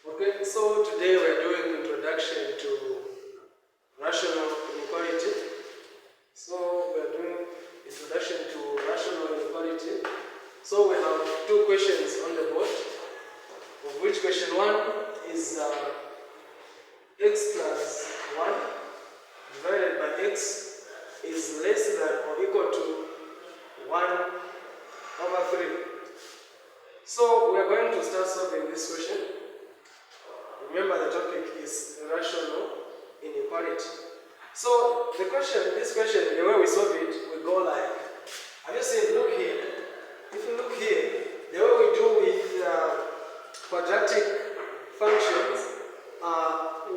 Okay, so today we are doing introduction to rational inequality. So we are doing introduction to rational inequality. So we have two questions on the board, of which question one is x plus 1 divided by x is less than or equal to 1 over 3. So we are going to start solving this question. Remember the topic is rational inequality. So this question, the way we solve it, we go like, have you seen, look here. If you look here, the way we do with quadratic functions,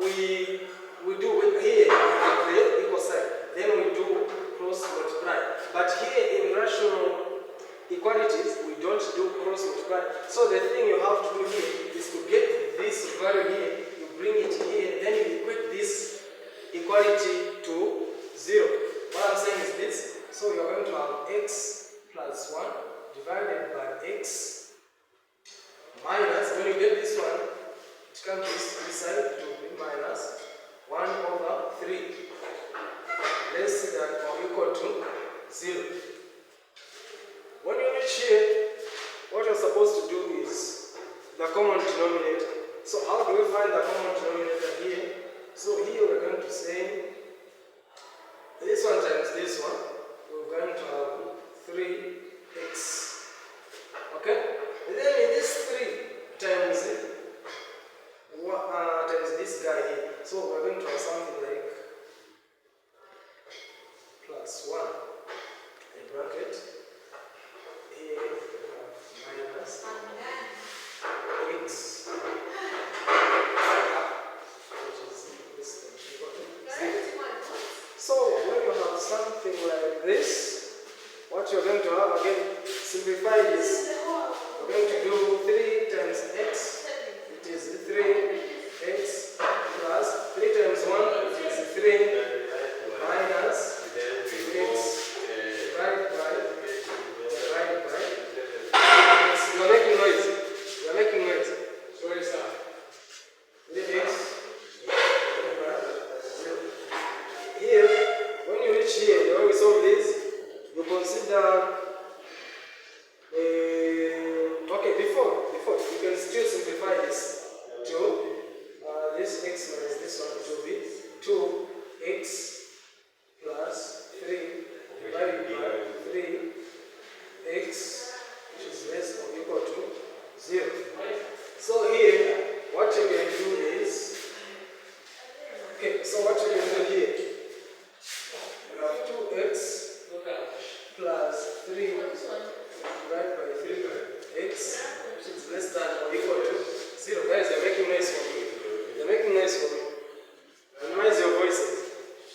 we do it here, we have the equal sign, then we do cross multiply. But here in rational equalities, we don't do cross multiply. So the thing you have to do here is to get this value here, you bring it here, then you equate this equality to 0. What I'm saying is this. So you're going to have x plus 1 divided by x minus, when you get this one, it comes this side, it will be minus 1 over 3 less than or equal to 0. When you reach here, what you're supposed to do is the common denominator. So how do we find the common denominator here? So here we're going to say this one times this one, we're going to have 3x. Okay? And then in this 3 times this guy here. So we're going to have something like plus 1 in bracket. Here we have minus x, which is this equal to 0. So when you have something like this, what you're going to have, again, simplify this. We're going to do 3 times x, it is 3x plus 3 times 1 is 3 minus x divided by x. You're making noise. You're making noise. Sorry, sir. 3x. Here, when you reach here, the way we solve this, you consider okay, before you can still simplify this to this x minus this one, it will be 2x plus 3 divided by 3x, which is less or equal to 0. So here, what you can do is, okay, so what you can do here, you have 2x plus 3 divided by 3x, which is less than or equal to 0. Guys, you're making noise for me. You're making noise for me. Minimize your voices.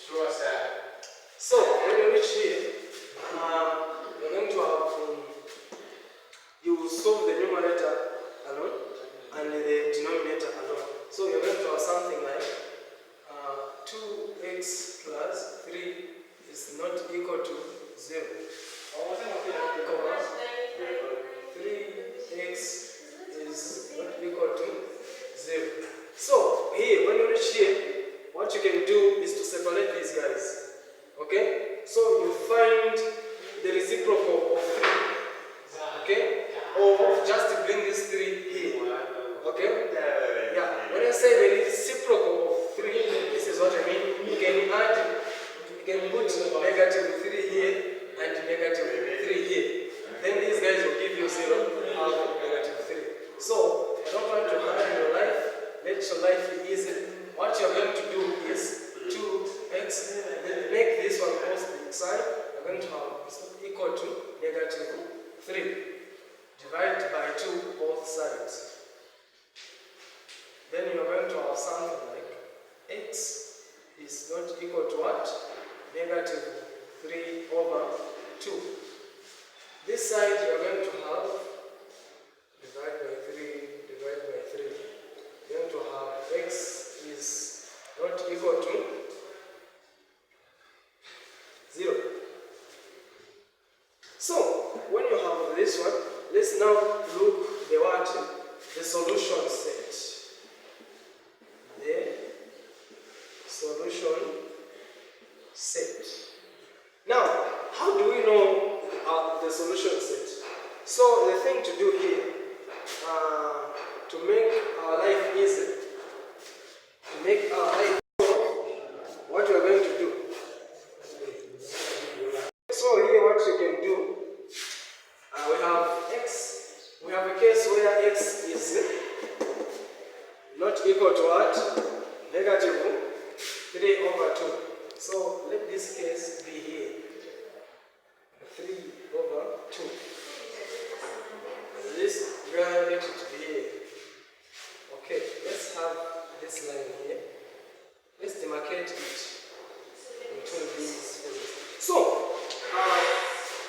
Sure, sir. So, when you reach here, you're going to have, you will solve the numerator alone and the denominator alone. So, you're going to have something like 2x plus 3 is not equal to 0. 3x is not equal to 0. So, here, when you reach here, what you can do is to separate these guys. Okay? So, you find the reciprocal of 3. Okay? Or just bring this 3 here. Okay? Yeah. When I say the reciprocal of 3, this is what I mean. You can add, you can put negative 3 here and negative 3 here. Then these guys will give you 0, have negative 3. So, I don't want to harm your life. Let your life be easy. What you're going to do is 2x, then make this one positive side. You're going to have equal to negative 3. Divide by 2 both sides. Then you're going to have something like x is not equal to what? Negative 3 over 2. This side you're going to have divide by 3, divide by 3. You're going to have x is not equal to 0. So, when you have this one, let's now look the solution set. to make our life easy, to make our life what we are going to do. So here what you can do, we have x. We have a case where x is not equal to what? Negative 3 over 2. So let this case be here. 3 over 2. This, we are going to be here. Okay, let's have this line here. Let's demarcate it between these phases. So,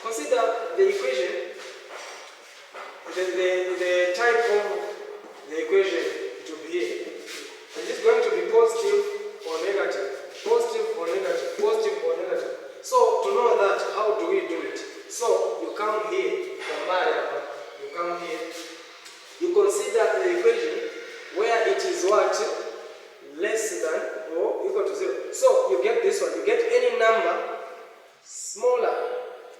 consider the equation, the type of the equation to be here. Is it going to be positive or negative? Positive or negative? Positive or negative? So, to know that, how do we do it? So, you come here, you come here, you consider the equation where it is what? Less than or equal to 0. So, you get this one. You get any number smaller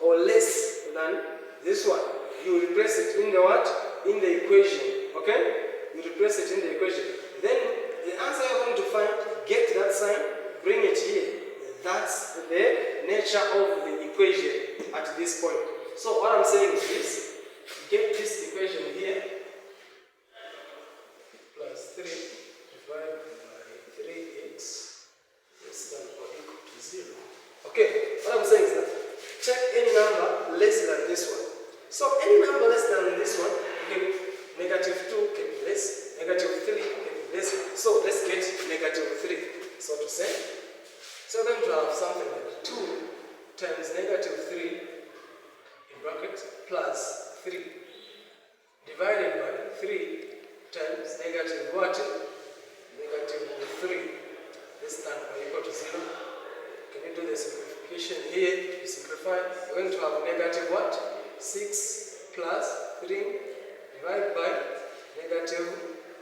or less than this one. You replace it in the what? In the equation. Okay? You replace it in the equation. Then, the answer you're going to find, get that sign, bring it here. That's the nature of the equation at this point. So what I'm saying is this, get this equation here, plus 3 divided by 3x less than or equal to 0. Okay, what I'm saying is that, check any number less than this one. So any number less than this one, okay, negative 2 can be less, negative 3 can be less. So let's get negative 3, so to say. So we're going to have something like 2 times negative 3 in bracket plus 3 divided by 3 times negative what? Negative 3 this time equal to 0. Can you do the simplification here? You simplify. We're going to have negative what? 6 plus 3 divided by negative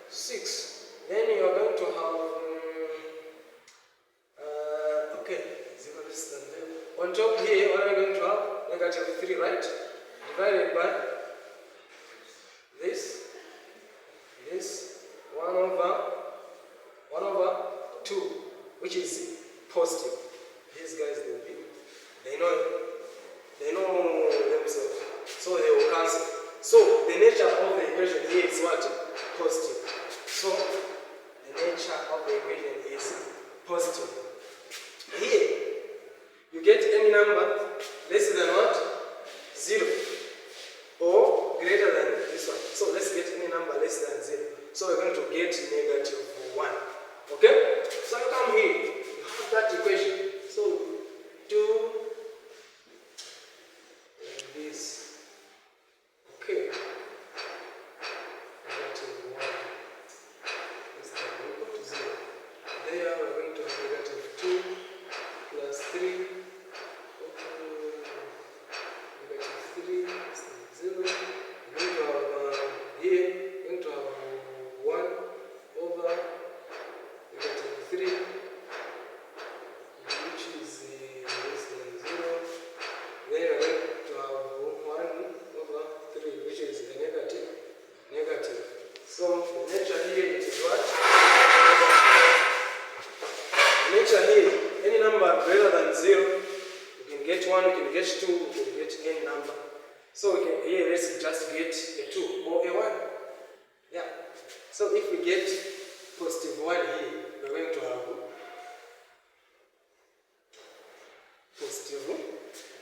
6. Then you are going to have on top here, what are we going to have? Negative 3, right? Divided by this 1 over 2, which is positive. These guys, they know themselves, so they will cancel. So the nature of the equation here is what? Positive. So the nature of the equation is positive. Here, you get any number less than what? 0 or greater than this one. So let's get any number less than 0. So we're going to get negative 1. Okay? So you come here, you have that equation. So do this. Okay. Negative 1 is equal to 0. There we're going to have negative 2 plus 3. Here, any number greater than 0, you can get 1, you can get 2, you can get any number. So we can, here let's just get a 2 or a 1. Yeah. So if we get positive 1 here, we're going to have positive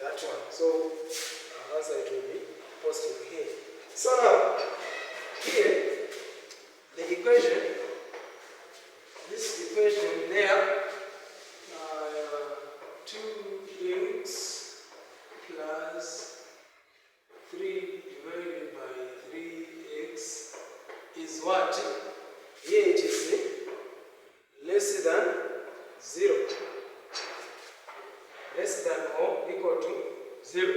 that one. So our answer it will be positive here. So now, here, the equation, this equation there, 2x plus 3 divided by 3x is what? Here it is less than 0. Less than or equal to 0.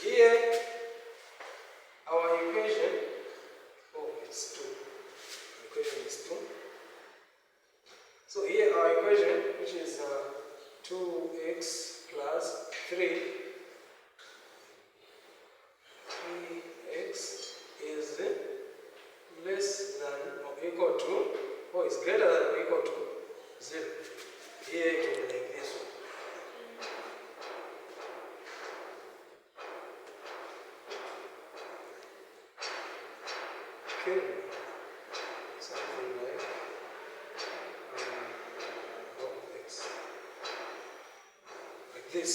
Here, our equation, it's 2. Equation is 2. So here our equation, which is 2x plus 3, 3x is less equal to, or is greater than or equal to 0. Here it will be like this one. Okay. Something like this.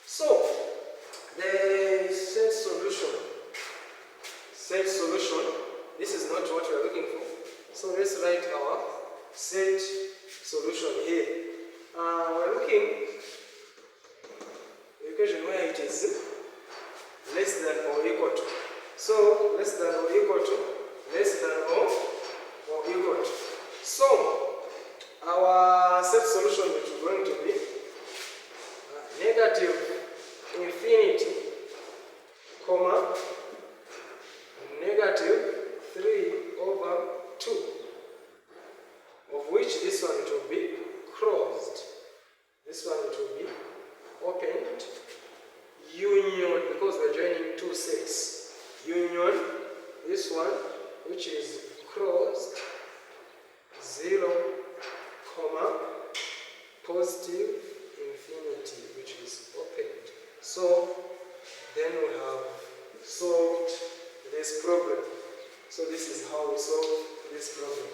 So the set solution, this is not what we are looking for. So let's write our set solution here. We're looking the equation where it is less than or equal to. So less than or equal to, less than or equal to. So our set solution which is going to be negative infinity, comma, negative 3 over 2, of which this one it will be closed, this one it will be opened, union, because we're joining two sets, union, this one which is closed, 0, comma, positive infinity, which is opened. So then we have solved this problem. So this is how we solve this problem.